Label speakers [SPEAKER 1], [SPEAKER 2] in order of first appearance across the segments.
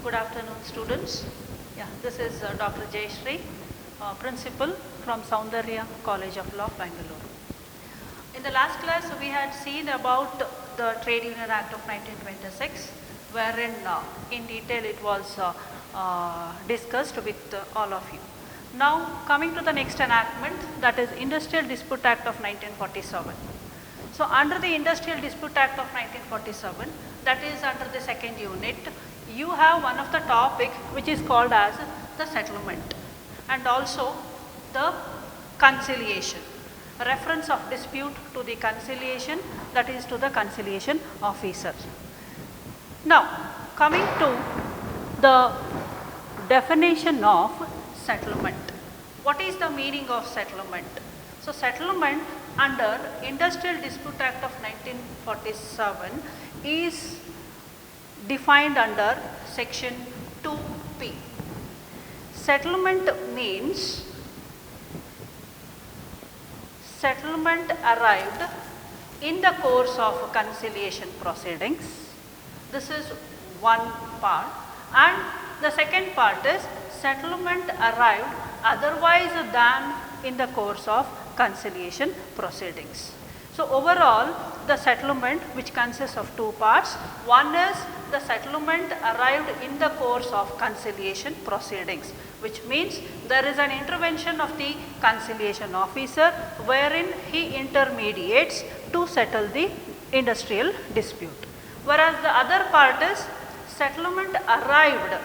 [SPEAKER 1] Good afternoon, students. Yeah, this is Dr. Jayashree, Principal from Soundarya College of Law, Bangalore. In the last class, we had seen about the Trade Union Act of 1926, wherein in detail it was discussed with all of you. Now, coming to the next enactment, that is Industrial Dispute Act of 1947. So, under the Industrial Dispute Act of 1947, that is under the second unit, you have one of the topic which is called as the settlement and also the conciliation. Reference of dispute to the conciliation, that is to the conciliation officer. Now, coming to the definition of settlement. What is the meaning of settlement? So, settlement under Industrial Dispute Act of 1947 is defined under section 2P. Settlement means settlement arrived in the course of conciliation proceedings. This is one part, and the second part is settlement arrived otherwise than in the course of conciliation proceedings. So, overall the settlement, which consists of two parts, one is the settlement arrived in the course of conciliation proceedings, which means there is an intervention of the conciliation officer wherein he intermediates to settle the industrial dispute. Whereas the other part is settlement arrived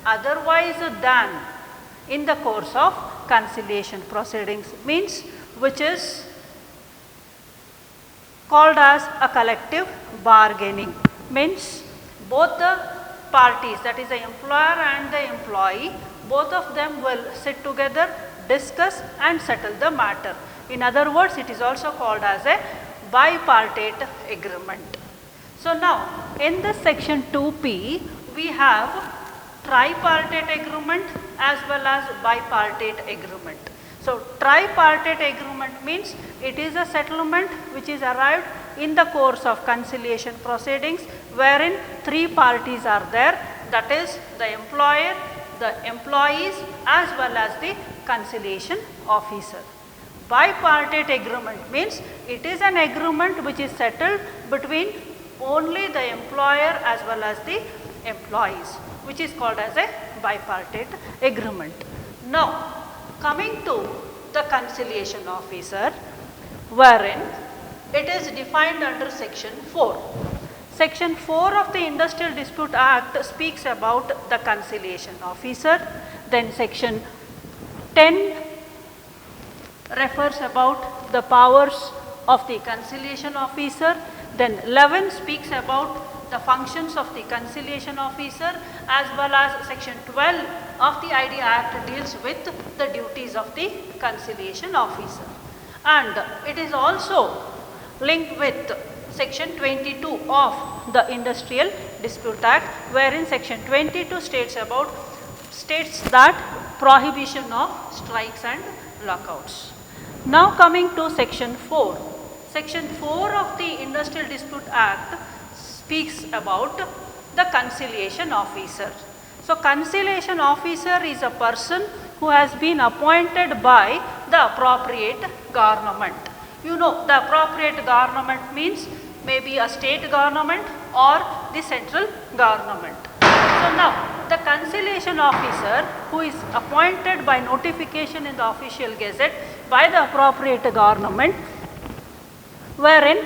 [SPEAKER 1] otherwise than in the course of conciliation proceedings, means which is called as a collective bargaining, means both the parties, that is the employer and the employee, both of them will sit together, discuss and settle the matter. In other words, it is also called as a bipartite agreement. So, now in this section 2P we have tripartite agreement as well as bipartite agreement. So, tripartite agreement means it is a settlement which is arrived in the course of conciliation proceedings wherein three parties are there, that is the employer, the employees as well as the conciliation officer. Bipartite agreement means it is an agreement which is settled between only the employer as well as the employees, which is called as a bipartite agreement. Now, coming to the conciliation officer, wherein it is defined under section 4. Section 4 of the Industrial Dispute Act speaks about the conciliation officer, then section 10 refers about the powers of the conciliation officer, then 11 speaks about the functions of the conciliation officer, as well as section 12 of the IDEA Act deals with the duties of the conciliation officer. And it is also linked with section 22 of the Industrial Dispute Act, wherein section 22 states that prohibition of strikes and lockouts. Now, coming to section 4. Section 4 of the Industrial Dispute Act speaks about the conciliation officer. So, conciliation officer is a person who has been appointed by the appropriate government. You know, the appropriate government means maybe a state government or the central government. So, now the conciliation officer who is appointed by notification in the official gazette by the appropriate government, wherein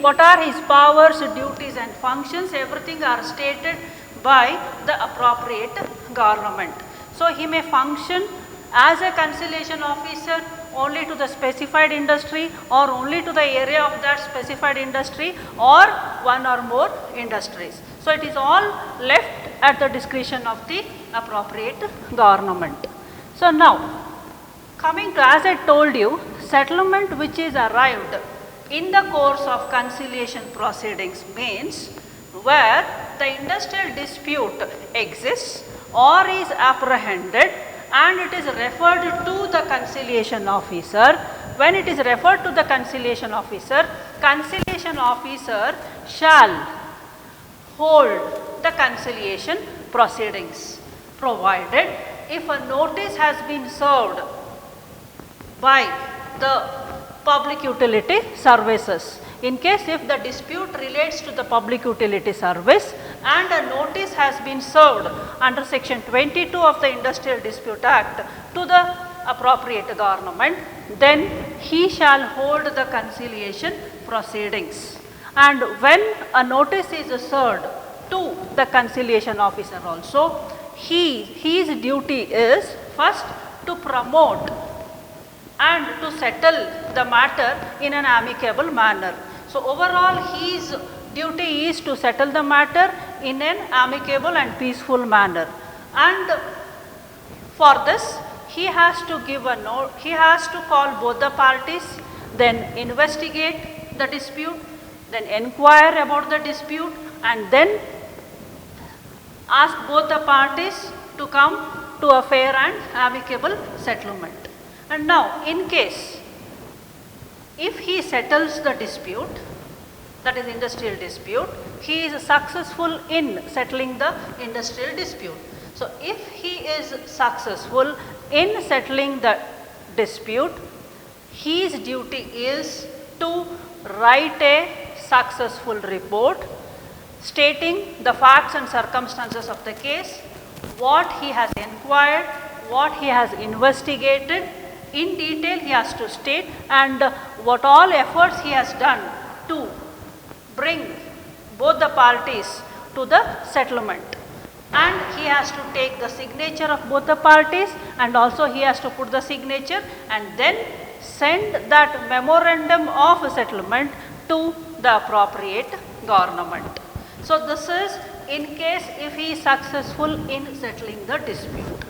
[SPEAKER 1] what are his powers, duties and functions, everything are stated by the appropriate government. So, he may function as a conciliation officer only to the specified industry or only to the area of that specified industry or one or more industries. So, it is all left at the discretion of the appropriate government. So, now coming to, as I told you, settlement which is arrived in the course of conciliation proceedings means where the industrial dispute exists or is apprehended and it is referred to the conciliation officer. When it is referred to the conciliation officer shall hold the conciliation proceedings, provided if a notice has been served by the public utility services. In case if the dispute relates to the public utility service and a notice has been served under section 22 of the Industrial Dispute Act to the appropriate government, then he shall hold the conciliation proceedings. And when a notice is served to the conciliation officer also, his duty is first to promote and to settle the matter in an amicable manner. So overall his duty is to settle the matter in an amicable and peaceful manner, and for this he has to give a note, he has to call both the parties, then investigate the dispute, then inquire about the dispute, and then ask both the parties to come to a fair and amicable settlement. And now in case if he settles the dispute, that is industrial dispute, he is successful in settling the industrial dispute. So if he is successful in settling the dispute, his duty is to write a successful report stating the facts and circumstances of the case, what he has inquired, what he has investigated. In detail he has to state, and what all efforts he has done to bring both the parties to the settlement. And he has to take the signature of both the parties, and also he has to put the signature and then send that memorandum of settlement to the appropriate government. So this is in case if he is successful in settling the dispute.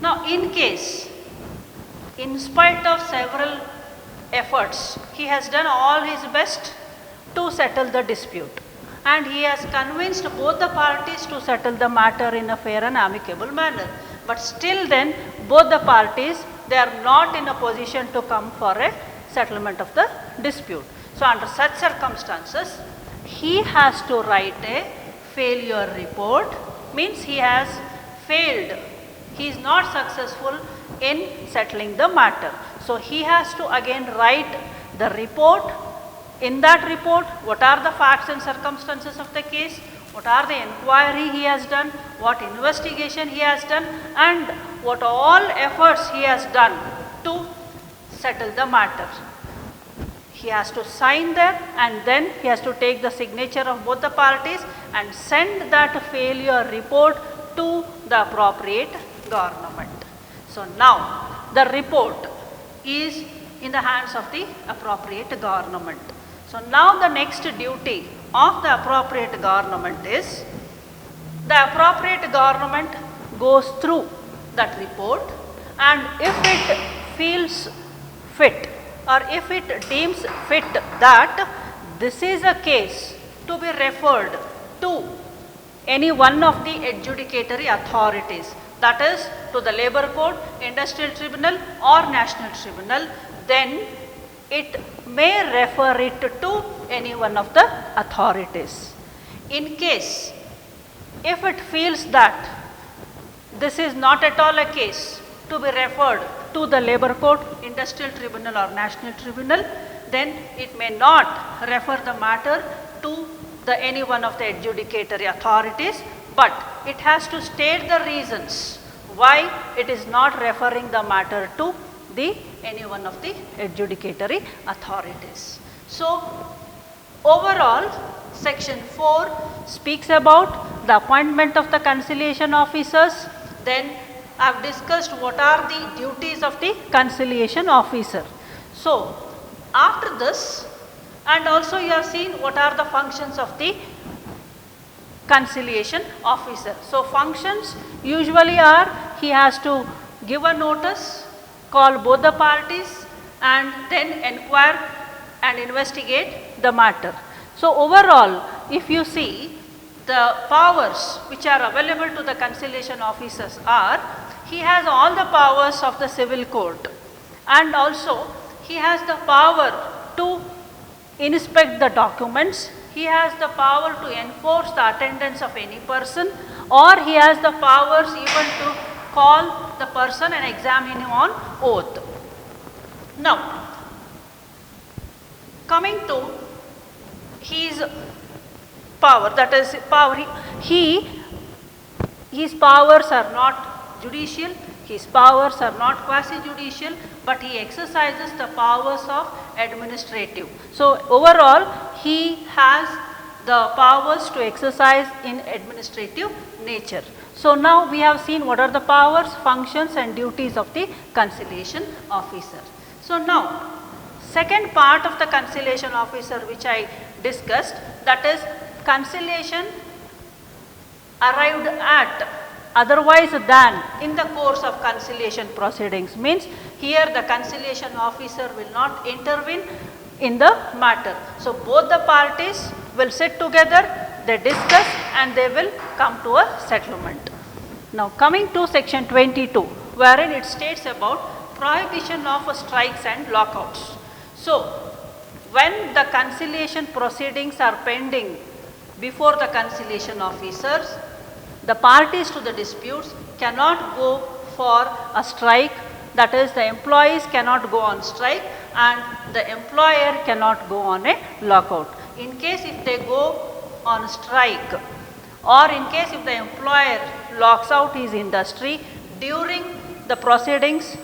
[SPEAKER 1] Now in case, in spite of several efforts, he has done all his best to settle the dispute, and he has convinced both the parties to settle the matter in a fair and amicable manner. But still then both the parties, they are not in a position to come for a settlement of the dispute. So under such circumstances, he has to write a failure report, means he has failed, he is not successful in settling the matter. So he has to again write the report. In that report, what are the facts and circumstances of the case, what are the inquiry he has done, what investigation he has done, and what all efforts he has done to settle the matter. He has to sign that, and then he has to take the signature of both the parties and send that failure report to the appropriate government. So now the report is in the hands of the appropriate government. So now the next duty of the appropriate government is, the appropriate government goes through that report, and if it feels fit or if it deems fit that this is a case to be referred to any one of the adjudicatory authorities, that is to the Labour Court, Industrial Tribunal or National Tribunal, then it may refer it to any one of the authorities. In case if it feels that this is not at all a case to be referred to the Labour Court, Industrial Tribunal or National Tribunal, then it may not refer the matter to any one of the adjudicatory authorities, but it has to state the reasons why it is not referring the matter to any one of the adjudicatory authorities. So overall, section 4 speaks about the appointment of the conciliation officers. Then I have discussed what are the duties of the conciliation officer. So after this, and also you have seen what are the functions of the conciliation officer. So functions usually are, he has to give a notice, call both the parties, and then inquire and investigate the matter. So overall, if you see, the powers which are available to the conciliation officers are, he has all the powers of the civil court, and also he has the power to inspect the documents, he has the power to enforce the attendance of any person, or he has the powers even to call the person and examine him on oath. Now, coming to his power, that is power, his powers are not judicial, his powers are not quasi-judicial, but he exercises the powers of administrative. So overall, he has the powers to exercise in administrative nature. So now we have seen what are the powers, functions and duties of the conciliation officer. So now, second part of the conciliation officer which I discussed, that is conciliation arrived at otherwise than in the course of conciliation proceedings, means here the conciliation officer will not intervene in the matter. So both the parties will sit together, they discuss and they will come to a settlement. Now coming to section 22, wherein it states about prohibition of strikes and lockouts. So when the conciliation proceedings are pending before the conciliation officers, the parties to the disputes cannot go for a strike, that is the employees cannot go on strike and the employer cannot go on a lockout. In case if they go on strike, or in case if the employer locks out his industry during the proceedings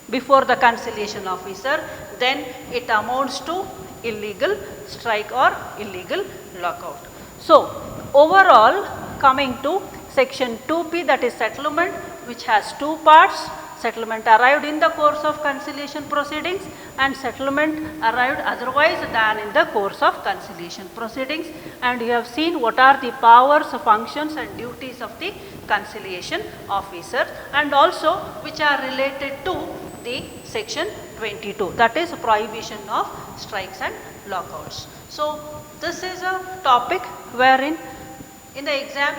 [SPEAKER 1] before the conciliation officer, then it amounts to illegal strike or illegal lockout. So overall, coming to section 2P, that is settlement, which has two parts: settlement arrived in the course of conciliation proceedings and settlement arrived otherwise than in the course of conciliation proceedings. And you have seen what are the powers, functions and duties of the conciliation officer, and also which are related to the section 22, that is prohibition of strikes and lockouts. So this is a topic wherein in the exam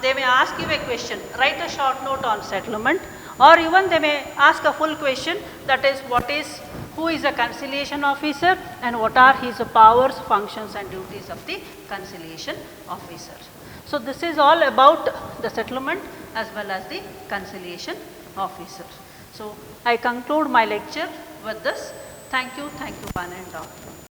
[SPEAKER 1] they may ask you a question, write a short note on settlement, or even they may ask a full question, that is who is a conciliation officer and what are his powers, functions and duties of the conciliation officer. So this is all about the settlement as well as the conciliation officer. So I conclude my lecture with this. Thank you one and all.